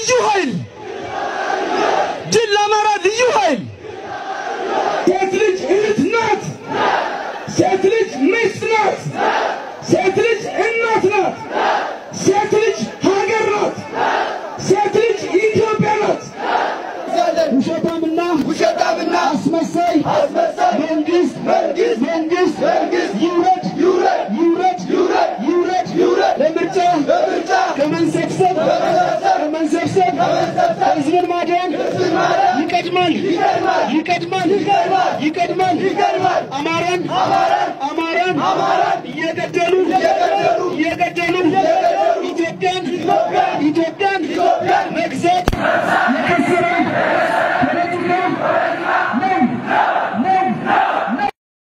ልዩ ኃይል ድል ለአማራ ልዩ ኃይል ሴት ልጅ እህት ናት ሴት ልጅ ሚስት ናት ሴት ልጅ እናት ናት ሴት ልጅ ሀገር ናት ሴት ልጅ ኢትዮጵያ ናት ውሸታምና አስመሳይ መንግስት ይውረድ ለምርጫ ከመንሰብሰብ ህዝብን ማዳን ይቀድማል አማራን እየገደሉ